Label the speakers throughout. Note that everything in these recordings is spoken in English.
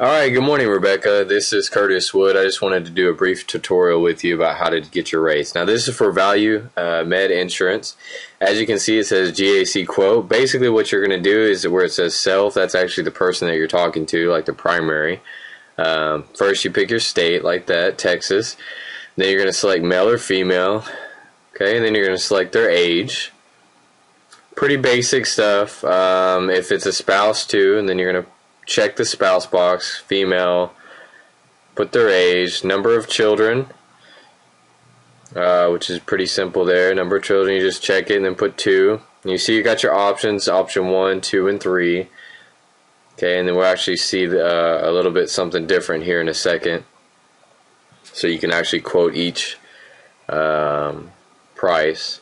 Speaker 1: Alright, good morning, Rebecca. This is Curtis Wood. I just wanted to do a brief tutorial with you about how to get your rates. Now, this is for Value Med Insurance. As you can see, it says GAC quote. Basically, what you're going to do is where it says self, that's actually the person that you're talking to, like the primary. First, you pick your state, like that, Texas. Then you're going to select male or female. Okay, and then you're going to select their age. Pretty basic stuff. If it's a spouse, too, and then you're going to check the spouse box, female, put their age, number of children, which is pretty simple there. Number of children, you just check it and then put 2. And you see you got your options, option 1, 2, and 3. Okay, and then we'll actually see a little bit something different here in a second. So you can actually quote each price.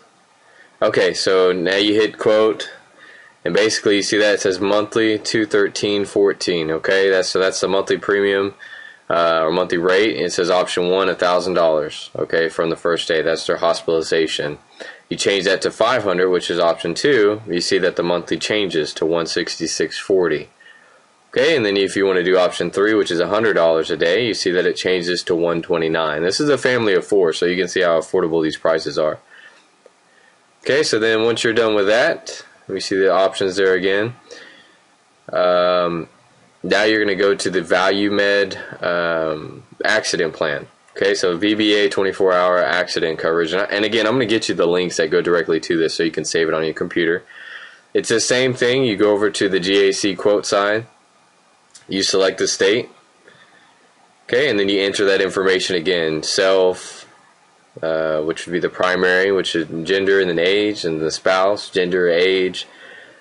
Speaker 1: Okay, so now you hit quote. And basically, you see that it says monthly $213.14. Okay, that's the monthly premium or monthly rate. And it says option 1 $1,000. Okay, from the first day. That's their hospitalization. You change that to $500, which is option 2. You see that the monthly changes to $166.40. Okay, and then if you want to do option 3, which is $100 a day, you see that it changes to $129. This is a family of 4, so you can see how affordable these prices are. Okay, so then once you're done with that, we see the options there again. Now you're going to go to the Value Med accident plan. Okay, so VBA 24-hour accident coverage. And again, I'm going to get you the links that go directly to this so you can save it on your computer. It's the same thing. You go over to the GAC quote side. You select the state. Okay, and then you enter that information again. Self, which would be the primary, which is gender and then age, and the spouse, gender, age,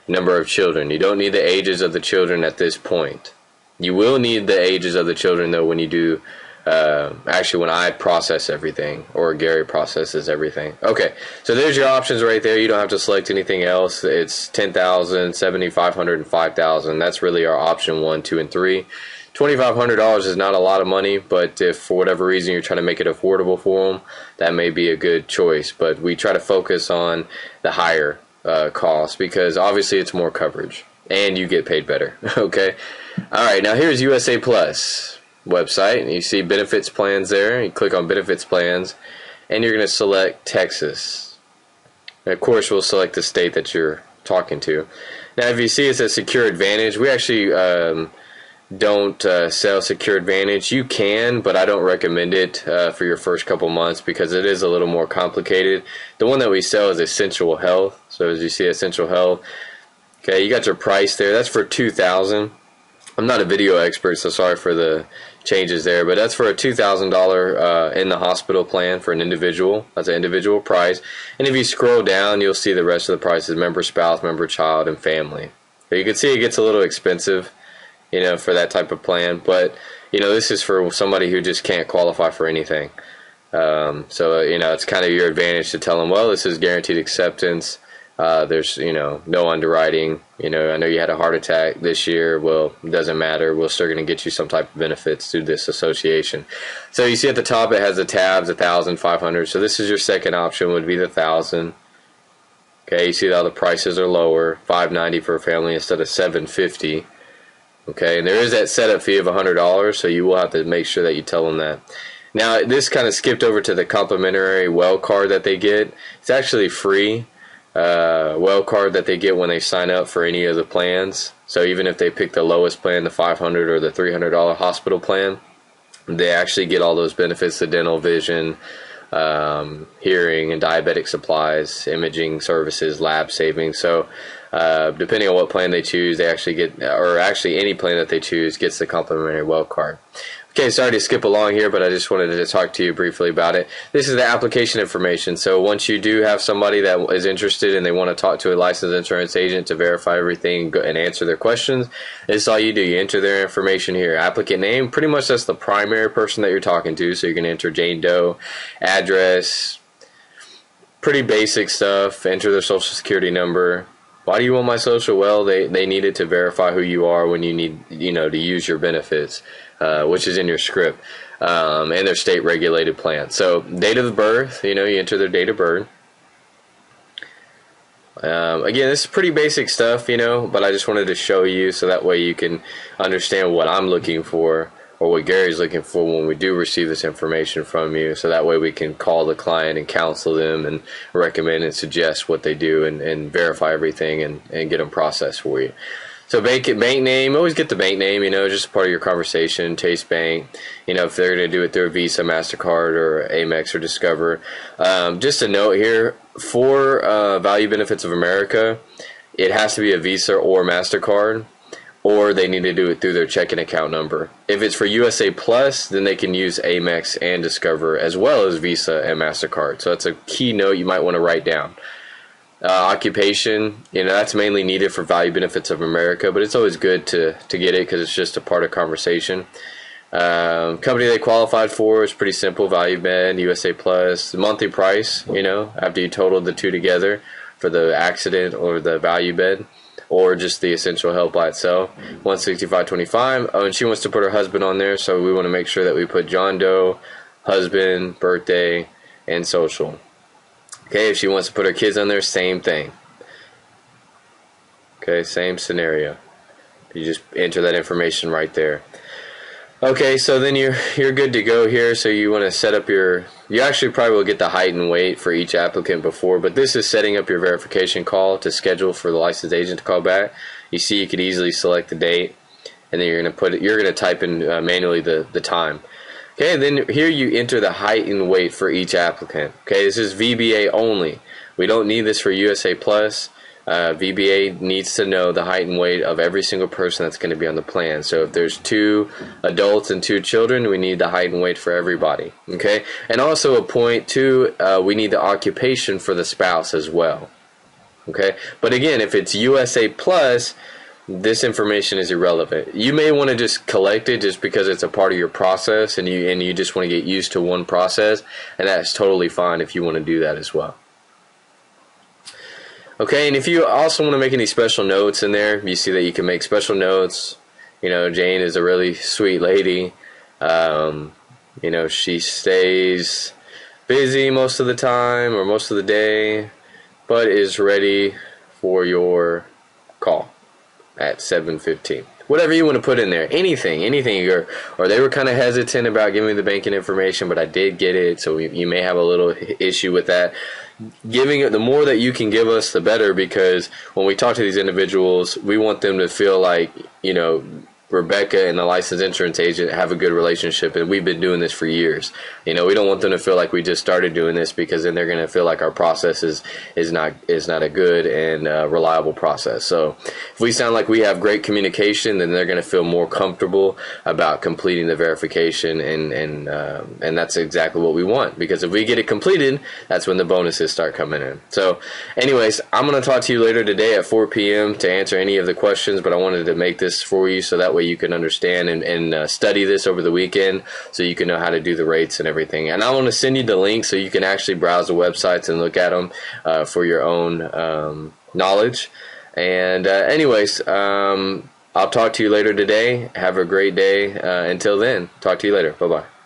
Speaker 1: number of children. You don't need the ages of the children at this point. You will need the ages of the children though when you do, actually when I process everything, or Gary processes everything. Okay, so there's your options right there. You don't have to select anything else. It's 10,000, 7,500, and 5,000. That's really our option 1, 2, and 3. $2,500 is not a lot of money, but if for whatever reason you're trying to make it affordable for them, that may be a good choice. But we try to focus on the higher cost because obviously it's more coverage and you get paid better. Okay. All right. Now here's USA Plus website, and you see benefits plans there. You click on benefits plans, and you're going to select Texas. And of course, we'll select the state that you're talking to. Now, if you see it says Secure Advantage, we actually don't sell Secure Advantage. You can, but I don't recommend it for your first couple months because it is a little more complicated. The one that we sell is Essential Health. So as you see, Essential Health. Okay, you got your price there. That's for $2,000. I'm not a video expert, so sorry for the changes there, but that's for a $2,000 in the hospital plan for an individual. That's an individual price. And if you scroll down, you'll see the rest of the prices: member, spouse, member, child, and family. So you can see it gets a little expensive, you know, for that type of plan, but you know, this is for somebody who just can't qualify for anything. So you know, it's kind of your advantage to tell them, well, this is guaranteed acceptance. There's, you know, no underwriting. You know, I know you had a heart attack this year. Well, it doesn't matter. We're still going to get you some type of benefits through this association. So you see at the top it has the tabs, 1,000, 500. So this is your second option, would be the 1,000. Okay, you see how the prices are lower, $590 for a family instead of $750. Okay, and there is that setup fee of $100, so you will have to make sure that you tell them that. Now, this kind of skipped over to the complimentary well card that they get. It's actually free well card that they get when they sign up for any of the plans. So even if they pick the lowest plan, the $500 or the $300 hospital plan, they actually get all those benefits: the dental, vision, hearing, and diabetic supplies, imaging services, lab savings. So depending on what plan they choose, they actually get, or actually any plan that they choose gets the complimentary well card. Okay, sorry to skip along here, but I just wanted to talk to you briefly about it. This is the application information. So once you do have somebody that is interested and they want to talk to a licensed insurance agent to verify everything and answer their questions, this is all you do. You enter their information here. Applicant name, pretty much that's the primary person that you're talking to. So you can enter Jane Doe, address, pretty basic stuff. Enter their social security number. Why do you want my social? Well, they need it to verify who you are when you need, you know, to use your benefits, which is in your script, and their state regulated plan. So date of birth, you know, you enter their date of birth. Again, this is pretty basic stuff, but I just wanted to show you so that way you can understand what I'm looking for or what Gary's looking for when we do receive this information from you. So that way we can call the client and counsel them and recommend and suggest what they do and verify everything and get them processed for you. So bank name, always get the bank name, just part of your conversation. Chase Bank, if they're going to do it through a Visa, MasterCard, or Amex or Discover. Just a note here, for Value Benefits of America, it has to be a Visa or MasterCard, or they need to do it through their checking account number. If it's for USA Plus, then they can use Amex and Discover as well as Visa and MasterCard. So that's a key note you might want to write down. Occupation, that's mainly needed for Value Benefits of America, but it's always good to get it because it's just a part of conversation. Company they qualified for is pretty simple: Value Med, USA Plus. The monthly price, after you total the two together for the accident or the Value Med, or just the essential help by itself, $165.25. Oh, and she wants to put her husband on there, so we want to make sure that we put John Doe, husband, birthday, and social. Okay, if she wants to put her kids on there, same thing. Okay, same scenario. You just enter that information right there. Okay, so then you're good to go here. So you want to set up you actually probably will get the height and weight for each applicant before, but this is setting up your verification call to schedule for the licensed agent to call back. You see, you could easily select the date, and then you're going to type in manually the time. Okay, then here you enter the height and weight for each applicant. Okay, this is VBA only. We don't need this for USA Plus. VBA needs to know the height and weight of every single person that's going to be on the plan. So if there's 2 adults and 2 children, we need the height and weight for everybody. Okay, and also a point too, we need the occupation for the spouse as well. Okay, but again, if it's USA Plus, this information is irrelevant. You may want to just collect it just because it's a part of your process and you just want to get used to one process, and that's totally fine if you want to do that as well. Okay, and if you also want to make any special notes in there, you see that you can make special notes. Jane is a really sweet lady. She stays busy most of the time or most of the day, but is ready for your call at 7:15. Whatever you want to put in there, anything, or they were kind of hesitant about giving me the banking information, but I did get it, so you may have a little issue with that. Giving it, the more that you can give us, the better, because when we talk to these individuals, we want them to feel like, Rebecca and the licensed insurance agent have a good relationship, and we've been doing this for years. We don't want them to feel like we just started doing this, because then they're going to feel like our process is not a good and reliable process. So if we sound like we have great communication, then they're going to feel more comfortable about completing the verification, and that's exactly what we want, because if we get it completed, that's when the bonuses start coming in. So anyways, I'm going to talk to you later today at 4 p.m. to answer any of the questions, but I wanted to make this for you so that way you can understand and study this over the weekend, so you can know how to do the rates and everything. And I want to send you the link so you can actually browse the websites and look at them for your own knowledge. And anyways, I'll talk to you later today. Have a great day. Until then, talk to you later. Bye-bye.